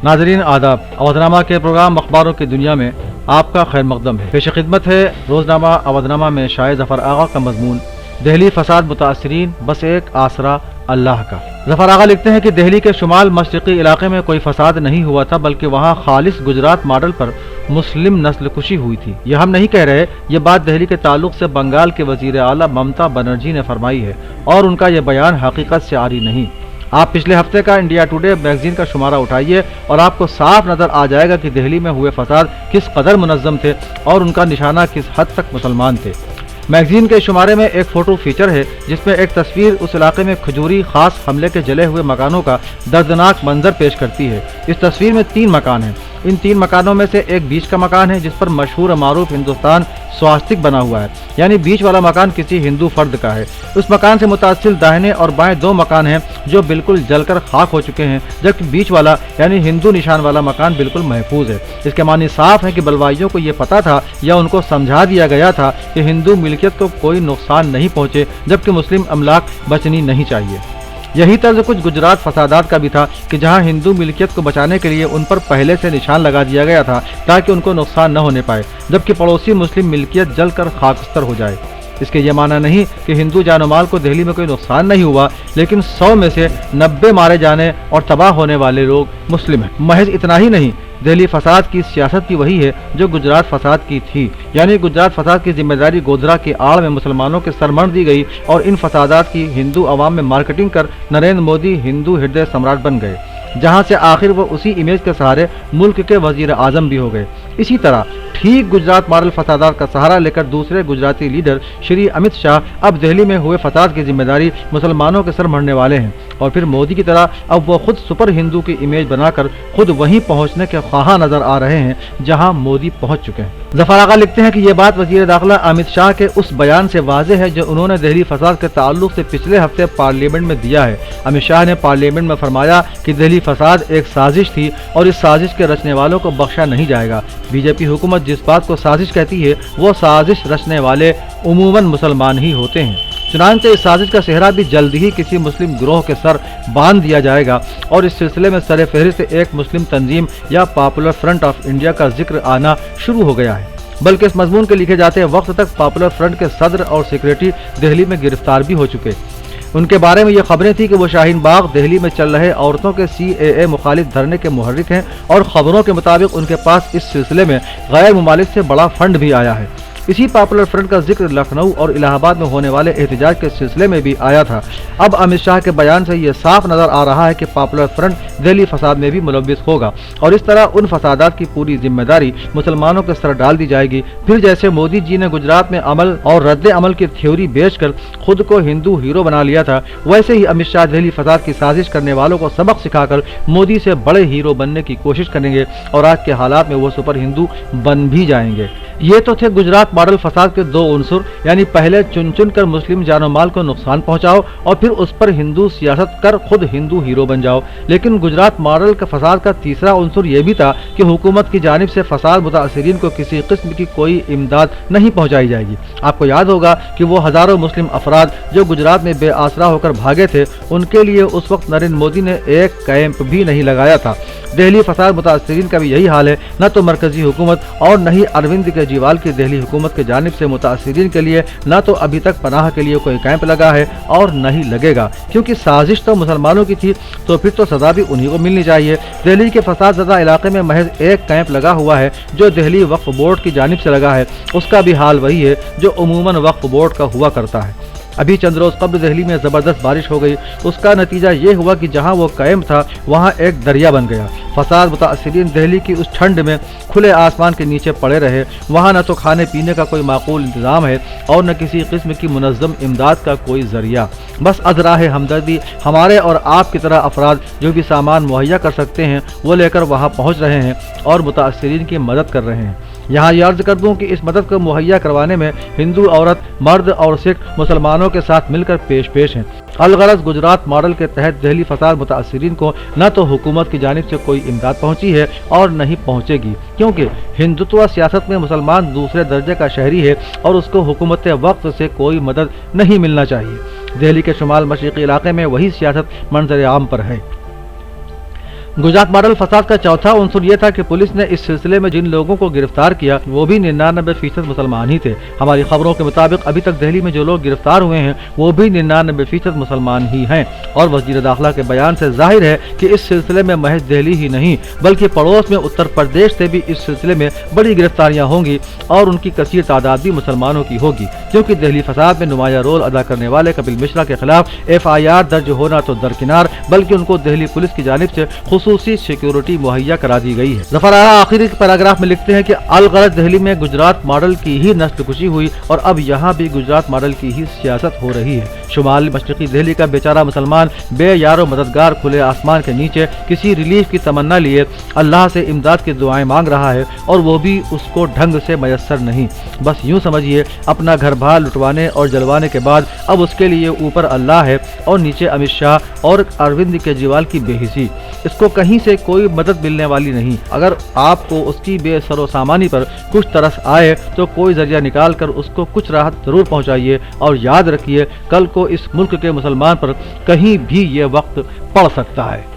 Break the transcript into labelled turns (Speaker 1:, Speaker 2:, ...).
Speaker 1: नाज़रीन आदाब, अवधनामा के प्रोग्राम अखबारों की दुनिया में आपका खैर मकदम है। पेश खिदमत है रोज़नामा अवधनामा में शायर ज़फ़र आगा का मजमून, दहली फसाद मुतासिरीन बस एक आसरा अल्लाह का। ज़फ़र आगा लिखते हैं कि दहली के शुमाल मशरक़ी इलाके में कोई फसाद नहीं हुआ था, बल्कि वहाँ खालिस गुजरात मॉडल पर मुस्लिम नस्ल कुशी हुई थी। यह हम नहीं कह रहे, ये बात दहली के ताल्लुक से बंगाल के वज़ीर आला ममता बनर्जी ने फरमाई है और उनका यह बयान हकीकत से आरी नहीं। आप पिछले हफ्ते का इंडिया टुडे मैगजीन का शुमारा उठाइए और आपको साफ नजर आ जाएगा कि दिल्ली में हुए फसाद किस कदर मुनज़्ज़म थे और उनका निशाना किस हद तक मुसलमान थे। मैगजीन के शुमारे में एक फ़ोटो फीचर है जिसमें एक तस्वीर उस इलाके में खजूरी खास हमले के जले हुए मकानों का दर्दनाक मंजर पेश करती है। इस तस्वीर में 3 मकान हैं। इन 3 मकानों में से एक बीच का मकान है जिस पर मशहूर मारूफ हिंदुस्तान स्वास्तिक बना हुआ है, यानी बीच वाला मकान किसी हिंदू फर्द का है। उस मकान से मुतासिल दाहिने और बाएं 2 मकान हैं जो बिल्कुल जलकर खाक हो चुके हैं, जबकि बीच वाला यानी हिंदू निशान वाला मकान बिल्कुल महफूज है। इसके मानी साफ है कि बलवाइयों को ये पता था या उनको समझा दिया गया था कि हिंदू मिल्कियत को कोई नुकसान नहीं पहुंचे, जबकि मुस्लिम अमलाक बचनी नहीं चाहिए। यही तर्ज कुछ गुजरात फसादात का भी था कि जहां हिंदू मिल्कियत को बचाने के लिए उन पर पहले से निशान लगा दिया गया था ताकि उनको नुकसान न होने पाए, जबकि पड़ोसी मुस्लिम मिल्कियत जलकर खाकस्तर हो जाए। इसके ये माना नहीं कि हिंदू जानो माल को दिल्ली में कोई नुकसान नहीं हुआ, लेकिन 100 में से 90 मारे जाने और तबाह होने वाले लोग मुस्लिम हैं। महज इतना ही नहीं, दिल्ली फसाद की सियासत भी वही है जो गुजरात फसाद की थी, यानी गुजरात फसाद की जिम्मेदारी गोधरा की आड़ में मुसलमानों के सरमण दी गई और इन फसादात की हिंदू अवाम में मार्केटिंग कर नरेंद्र मोदी हिंदू हृदय सम्राट बन गए, जहां से आखिर वो उसी इमेज के सहारे मुल्क के वजीर आजम भी हो गए। इसी तरह ठीक गुजरात मॉडल फसादात का सहारा लेकर दूसरे गुजराती लीडर श्री अमित शाह अब दिल्ली में हुए फसाद की जिम्मेदारी मुसलमानों के सर मढ़ने वाले हैं और फिर मोदी की तरह अब वो खुद सुपर हिंदू की इमेज बनाकर खुद वहीं पहुंचने के ख्वाहा नजर आ रहे हैं जहां मोदी पहुंच चुके हैं। ज़फ़र आगा लिखते हैं कि ये बात वज़ीर दाखिला अमित शाह के उस बयान से वाज़ेह है जो उन्होंने दिल्ली फसाद के ताल्लुक से पिछले हफ्ते पार्लियामेंट में दिया है। अमित शाह ने पार्लियामेंट में फरमाया कि दिल्ली फसाद एक साजिश थी और इस साजिश के रचने वालों को बख्शा नहीं जाएगा। बीजेपी हुकूमत जिस बात को साजिश कहती है वो साजिश रचने वाले उमूमन मुसलमान ही होते हैं। चुनांचे इस साजिश का सेहरा भी जल्द ही किसी मुस्लिम गिरोह के सर बांध दिया जाएगा और इस सिलसिले में सर फहरिस्त एक मुस्लिम तंजीम या पॉपुलर फ्रंट ऑफ इंडिया का जिक्र आना शुरू हो गया है। बल्कि इस मजमून के लिखे जाते वक्त तक पॉपुलर फ्रंट के सदर और सेक्रेटरी दिल्ली में गिरफ्तार भी हो चुके। उनके बारे में ये खबरें थी कि वो शाहीन बाग दिल्ली में चल रहे औरतों के CAA मुखालिफ धरने के मुहर्रिक हैं और खबरों के मुताबिक उनके पास इस सिलसिले में गैर मुमालिक से बड़ा फंड भी आया है। इसी पॉपुलर फ्रंट का जिक्र लखनऊ और इलाहाबाद में होने वाले एहतजाज के सिलसिले में भी आया था। अब अमित शाह के बयान से ये साफ नजर आ रहा है कि पॉपुलर फ्रंट दिल्ली फसाद में भी मुलव्विस होगा और इस तरह उन फसादात की पूरी जिम्मेदारी मुसलमानों के सर डाल दी जाएगी। फिर जैसे मोदी जी ने गुजरात में अमल और रद्द अमल की थ्योरी बेचकर खुद को हिंदू हीरो बना लिया था, वैसे ही अमित शाह दिल्ली फसाद की साजिश करने वालों को सबक सिखाकर मोदी से बड़े हीरो बनने की कोशिश करेंगे और आज के हालात में वो सुपर हिंदू बन भी जाएंगे। ये तो थे गुजरात मॉडल फसाद के 2 उनसुर, यानी पहले चुन चुन कर मुस्लिम जानो माल को नुकसान पहुंचाओ और फिर उस पर हिंदू सियासत कर खुद हिंदू हीरो बन जाओ। लेकिन गुजरात मॉडल का फसाद का तीसरा उनसुर ये भी था कि हुकूमत की जानिब से फसाद मुतासिरीन को किसी किस्म की कोई इमदाद नहीं पहुंचाई जाएगी। आपको याद होगा कि वो हजारों मुस्लिम अफराद जो गुजरात में बेआसरा होकर भागे थे, उनके लिए उस वक्त नरेंद्र मोदी ने एक कैंप भी नहीं लगाया था। दिल्ली फसाद मुतासिरीन का भी यही हाल है। न तो मरकजी हुकूमत और न ही अरविंद केजरीवाल की दिल्ली हुकूमत की जानिब से मुतासिरीन के लिए न तो अभी तक पनाह के लिए कोई कैंप लगा है और न ही लगेगा, क्योंकि साजिश तो मुसलमानों की थी तो फिर तो सजा भी उन्हीं को मिलनी चाहिए। दिल्ली के फसाद ज़दा इलाके में महज एक कैंप लगा हुआ है जो दिल्ली वक्फ बोर्ड की जानिब से लगा है। उसका भी हाल वही है जो उमूमन वक्फ बोर्ड का हुआ करता है। अभी चंद रोज कबल दिल्ली में जबरदस्त बारिश हो गई। उसका नतीजा ये हुआ कि जहां वो कैंप था वहां एक दरिया बन गया। फसाद मुतासिरीन दिल्ली की उस ठंड में खुले आसमान के नीचे पड़े रहे। वहां न तो खाने पीने का कोई माकूल इंतजाम है और न किसी किस्म की मुनज़्ज़म इमदाद का कोई जरिया। बस अज़राह हमदर्दी हमारे और आप की तरह अफराद जो भी सामान मुहैया कर सकते हैं वो लेकर वहां पहुंच रहे हैं और मुतासिरीन की मदद कर रहे हैं। यहाँ ये अर्ज कर दूं कि इस मदद को मुहैया करवाने में हिंदू औरत, मर्द और सिख मुसलमानों के साथ मिलकर पेश हैं। अलगरज गुजरात मॉडल के तहत दिल्ली फसाद मुतासिरीन को न तो हुकूमत की जानिब से कोई इमदाद पहुंची है और न ही पहुंचेगी, क्योंकि हिंदुत्व सियासत में मुसलमान दूसरे दर्जे का शहरी है और उसको हुकूमत वक्त से कोई मदद नहीं मिलना चाहिए। दिल्ली के शुमाल मशरिकी इलाके में वही सियासत मंजर आम पर है। गुजरात मॉडल फसाद का चौथा उनसुर ये था कि पुलिस ने इस सिलसिले में जिन लोगों को गिरफ्तार किया वो भी 99% मुसलमान ही थे। हमारी खबरों के मुताबिक अभी तक दिल्ली में जो लोग गिरफ्तार हुए हैं वो भी 99% मुसलमान ही हैं। और वज़ीर दाखिला के बयान से जाहिर है कि इस सिलसिले में महज दिल्ली ही नहीं बल्कि पड़ोस में उत्तर प्रदेश से भी इस सिलसिले में बड़ी गिरफ्तारियां होंगी और उनकी कसीर तादाद भी मुसलमानों की होगी, क्योंकि दिल्ली फसाद में नुमाया रोल अदा करने वाले कपिल मिश्रा के खिलाफ FIR दर्ज होना तो दरकिनार बल्कि उनको दिल्ली पुलिस की जानिब से खुसूसी सिक्योरिटी मुहैया करा दी गई है। ज़फ़र आरा आखिरी पैराग्राफ में लिखते हैं कि अलगरज दिल्ली में गुजरात मॉडल की ही नस्लकुशी हुई और अब यहाँ भी गुजरात मॉडल की ही सियासत हो रही है। शुमाल मशरक़ी दिल्ली का बेचारा मुसलमान बेयारो मददगार खुले आसमान के नीचे किसी रिलीफ की तमन्ना लिए अल्लाह से इमदाद की दुआएं मांग रहा है और वो भी उसको ढंग से मयसर नहीं। बस यूं समझिए अपना घर बार लुटवाने और जलवाने के बाद अब उसके लिए ऊपर अल्लाह है और नीचे अमित शाह और अरविंद केजरीवाल की बेहिसी। इसको कहीं से कोई मदद मिलने वाली नहीं। अगर आपको उसकी बेसरो सामानी पर कुछ तरस आए तो कोई जरिया निकाल कर उसको कुछ राहत जरूर पहुंचाइए और याद रखिए कल को इस मुल्क के मुसलमान पर कहीं भी ये वक्त पड़ सकता है।